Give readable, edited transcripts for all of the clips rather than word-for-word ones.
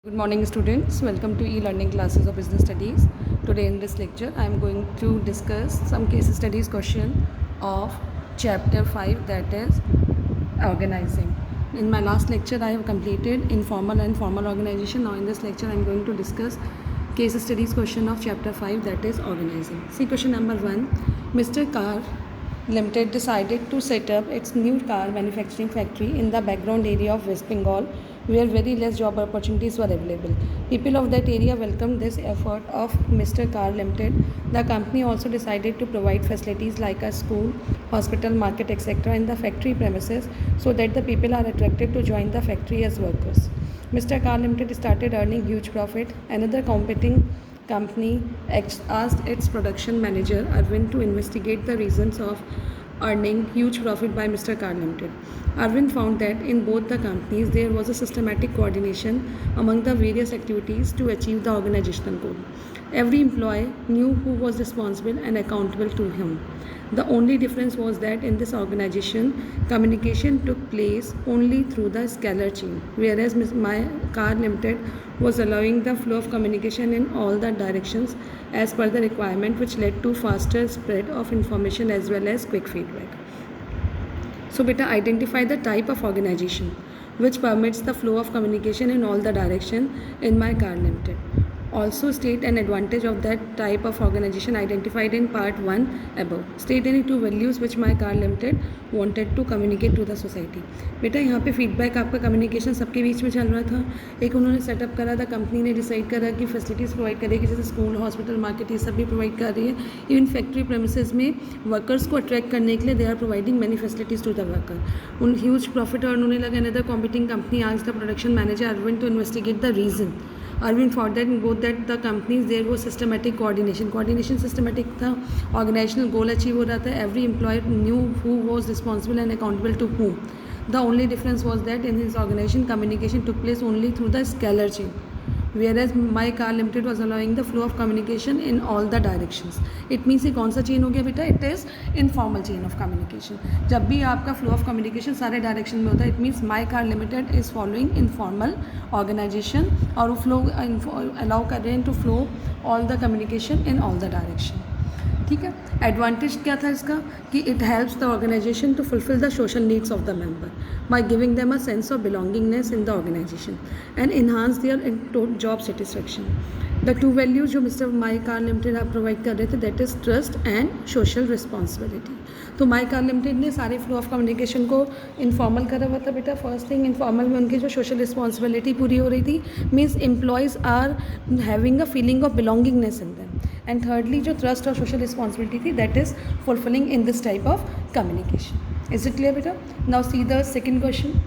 Good morning students, welcome to e-learning classes of business studies. Today in this lecture I am going to discuss some case studies question of chapter 5, that is organizing. In my last lecture I have completed informal and formal organization. Now in this lecture I am going to discuss case studies question of chapter 5, that is organizing. See question number 1. Mr. Car Limited decided to set up its new car manufacturing factory in the background area of West Bengal, where very less job opportunities were available. People of that area welcomed this effort of Mr. Car Limited. The company also decided to provide facilities like a school, hospital, market, etc. in the factory premises so that the people are attracted to join the factory as workers. Mr. Car Limited started earning huge profit. Another competing company asked its production manager Arvind to investigate the reasons of earning huge profit by Mr. Car Limited. Arvind found that in both the companies there was a systematic coordination among the various activities to achieve the organizational goal. Every employee knew who was responsible and accountable to him. The only difference was that in this organization, communication took place only through the scalar chain, whereas My Car Limited was allowing the flow of communication in all the directions as per the requirement, which led to faster spread of information as well as quick feedback. So beta, identify the type of organization which permits the flow of communication in all the direction in My Car Limited. Also state an advantage of that type of organization identified in part 1 above. State any two values which My Car Limited wanted to communicate to the society. बेटा यहाँ पे feedback आपका communication सबके बीच में चल रहा था. एक उन्होंने सेटअप करा था, कंपनी ने डिसाइड करा कि फैसिलिटीज़ प्रोवाइड करेगी, जैसे स्कूल, हॉस्पिटल, मार्केट, ये सब भी प्रोवाइड कर रही है. इवन फैक्ट्री प्रेमिसेस में वर्कर्स को अट्रैक्ट करने के लिए they are providing many facilities to the worker. उन ह्यूज प्रॉफिट अर्न होने लगा. अनदर कॉम्पिटिंग कंपनी आज the production manager Arvind to investigate the reason. Arvind found that in both that the companies there was systematic coordination. Coordination systematic था, organizational goal achieve हो रहा था. Every employee knew who was responsible and accountable to whom. The only difference was that in his organization communication took place only through the scalar chain, whereas My Car Limited was allowing the flow of communication in all the directions. It means ये कौन सा chain हो गया बेटा? It is informal chain of communication. जब भी आपका flow of communication सारे डायरेक्शन में होता है, it means My Car Limited is following informal organization और वो flow allow कर रहे हैं to flow all the communication in all the direction. ठीक है. एडवांटेज क्या था इसका कि it helps the organisation to fulfil the social needs of the member by giving them a sense of belongingness in the organisation and enhance their job satisfaction. The two values जो mister my car limited आप provide कर रहे थे, that is trust and social responsibility. तो my car limited ने सारे flow of communication को informal करा हुआ था बेटा. फर्स्ट थिंग, इनफॉर्मल में उनकी जो सोशल रिस्पॉन्सिबिलिटी पूरी हो रही थी, means employees are having a feeling of belongingness in them. And thirdly जो ट्रस्ट और सोशल रिस्पॉन्सिबिलिटी थी, that is fulfilling in this type of communication. Is it clear बेटा? Now see the second question.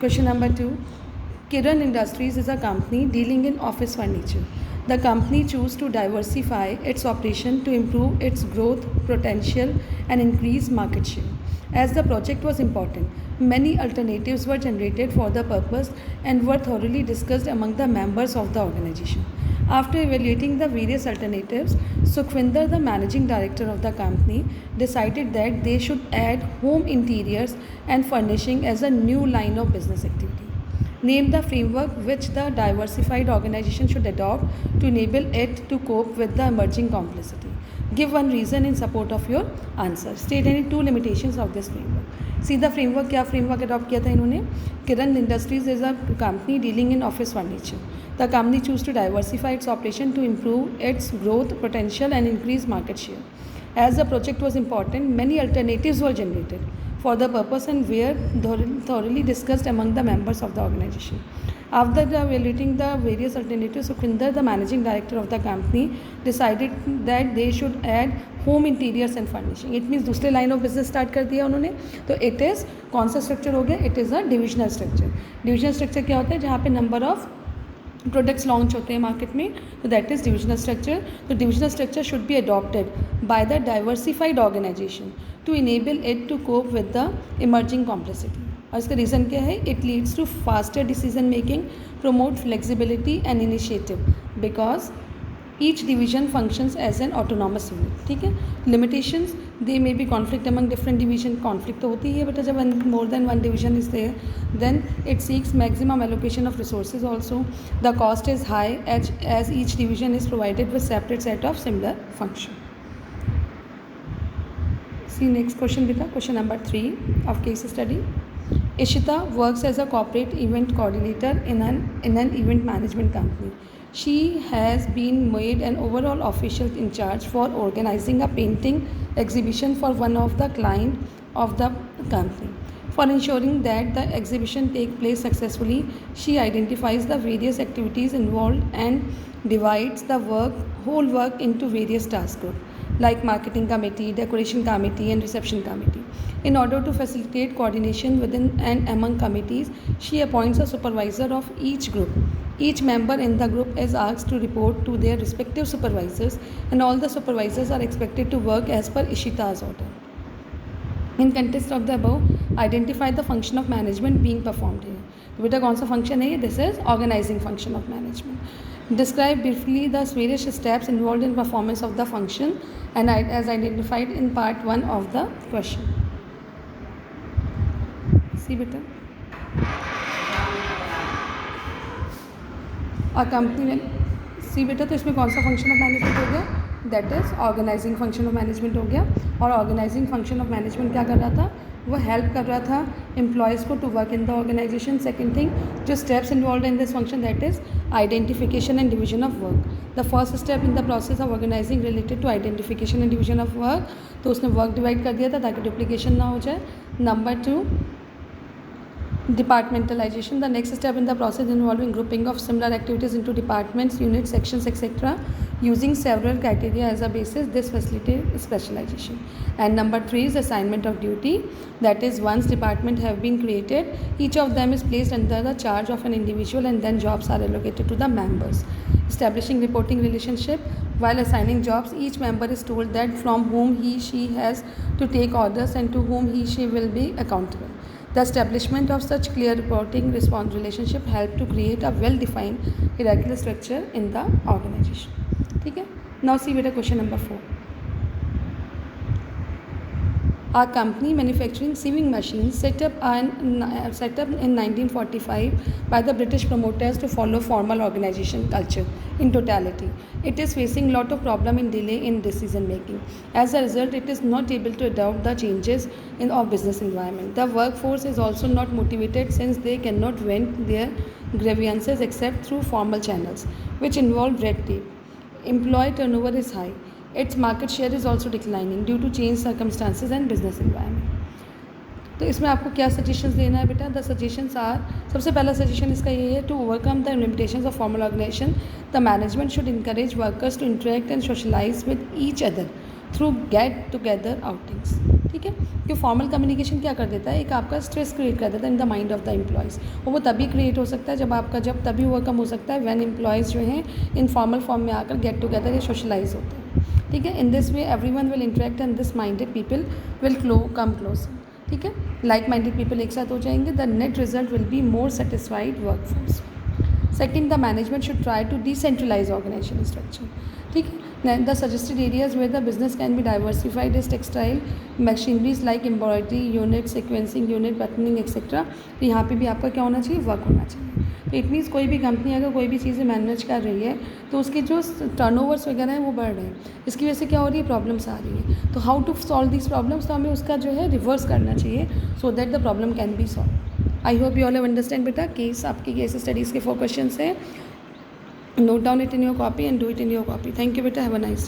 Question number 2. Kiran Industries is a company dealing in office furniture. The company chose to diversify its operation to improve its growth potential and increase market share. As the project was important, many alternatives were generated for the purpose and were thoroughly discussed among the members of the organization. After evaluating the various alternatives, Sukhvinder, the managing director of the company, decided that they should add home interiors and furnishing as a new line of business activity. Name the framework which the diversified organization should adopt to enable it to cope with the emerging complexity. Give one reason in support of your answer. State any two limitations of this framework. See the framework. क्या framework adopt किया था इन्होंने? Kiran Industries is a company dealing in office furniture. The company chose to diversify its operation to improve its growth potential and increase market share. As the project was important, many alternatives were generated for the purpose and were thoroughly discussed among the members of the organization. After evaluating the various alternatives, Sukhvinder, the managing director of the company, decided that they should add home interiors and furnishing. It means दूसरे line of business start कर दिया उन्होंने. तो it is कौन सा structure हो गया? It is a divisional structure. Divisional structure क्या होता है? जहाँ पे number of प्रोडक्ट्स लॉन्च होते हैं मार्केट में, तो दैट इज़ डिविजनल स्ट्रक्चर. तो divisional structure should be adopted by the diversified organisation to enable it to cope with the emerging complexity. और इसका रीज़न क्या है? It leads to faster decision making, promote flexibility and initiative, because each division functions as an autonomous unit. ठीक है. Limitations, they may be conflict among different division. Conflict तो होती ही है बेटा जब more than one division is there. Then it seeks maximum allocation of resources also. The cost is high as each division is provided with separate set of similar function. See next question beta, question number 3 of case study. Ishita works as a corporate event coordinator in an event management company. She has been made an overall official in charge for organizing a painting exhibition for one of the client of the company. For ensuring that the exhibition take place successfully, she identifies the various activities involved and divides the whole work into various task groups like marketing committee, decoration committee and reception committee. In order to facilitate coordination within and among committees, she appoints a supervisor of each group. Each member in the group is asked to report to their respective supervisors, and all the supervisors are expected to work as per Ishita's order. In context of the above, identify the function of management being performed here. तो बेटा कौन सा function है ये? This is organising function of management. Describe briefly the various steps involved in performance of the function and as identified in part 1 of the question. See beta. A company. See बेटा, तो इसमें कौन सा function of management हो गया? That is organising function of management हो गया. और ऑर्गेनाइजिंग फंक्शन ऑफ मैनेजमेंट क्या कर रहा था? वो हेल्प कर रहा था एम्प्लॉयज़ को to work in the organisation. Second thing, जो steps involve in this function that is identification and division of work. The first step in the process of organising related to identification and division of work. तो उसने work divide कर दिया था ताकि duplication ना हो जाए. Number 2, departmentalization. The next step in the process involving grouping of similar activities into departments, units, sections, etc. using several criteria as a basis. This facilitates specialization. And number 3 is assignment of duty. That is, once department have been created, each of them is placed under the charge of an individual and then jobs are allocated to the members. Establishing reporting relationship. While assigning jobs, each member is told that from whom he/she has to take orders and to whom he/she will be accountable. The establishment of such clear reporting response relationship help to create a well-defined hierarchical structure in the organization. ठीक है. Now see beta question number 4. A company manufacturing sewing machines set up in 1945 by the British promoters to follow formal organization culture in totality. It is facing lot of problem in delay in decision making. As a result, it is not able to adopt the changes in our business environment. The workforce is also not motivated since they cannot vent their grievances except through formal channels, which involve red tape. Employee turnover is high. Its market share is also declining due to changed circumstances and business environment. तो इसमें आपको क्या suggestions देना है बेटा? The suggestions are, सबसे पहला suggestion इसका ये है, to overcome the limitations of formal organisation the management should encourage workers to interact and socialise with each other through get together outings. ठीक है. कि फॉर्मल कम्युनिकेशन क्या कर देता है? एक आपका स्ट्रेस क्रिएट कर देता है in the mind of the employees. और वो तभी क्रिएट हो सकता है जब तभी ओवरकम हो सकता है व्हेन एम्प्लॉयज़ जो हैं इनफॉर्मल फॉर्म में आकर गेट टुगेदर या सोशलाइज होते हैं. ठीक है. In this way everyone will interact and this minded people will come close. ठीक है. लाइक माइंडेड पीपल एक साथ हो जाएंगे. The net result will be more satisfied workforce. Second, the management should try to decentralise organisation structure. ठीक है. The suggested areas where the business can be diversified is textile machineries like embroidery unit, sequencing unit, buttoning etc. तो यहाँ पे भी आपका क्या होना चाहिए? वर्क होना चाहिए. तो इट मीन्स कोई भी कंपनी अगर कोई भी चीज़ें मैनेज कर रही है तो उसके जो टर्नओवर्स वगैरह हैं वो बढ़ रहे हैं. इसकी वजह से क्या हो रही है? प्रॉब्लम्स आ रही है. तो how to solve this problems? तो हमें उसका जो है रिवर्स करना चाहिए so that the problem can be solve. I hope you all have understand बेटा. केस आपकी केस स्टडीज़ के 4 क्वेश्चन हैं. Note down it in your copy and do it in your copy. Thank you beta. Have a nice day.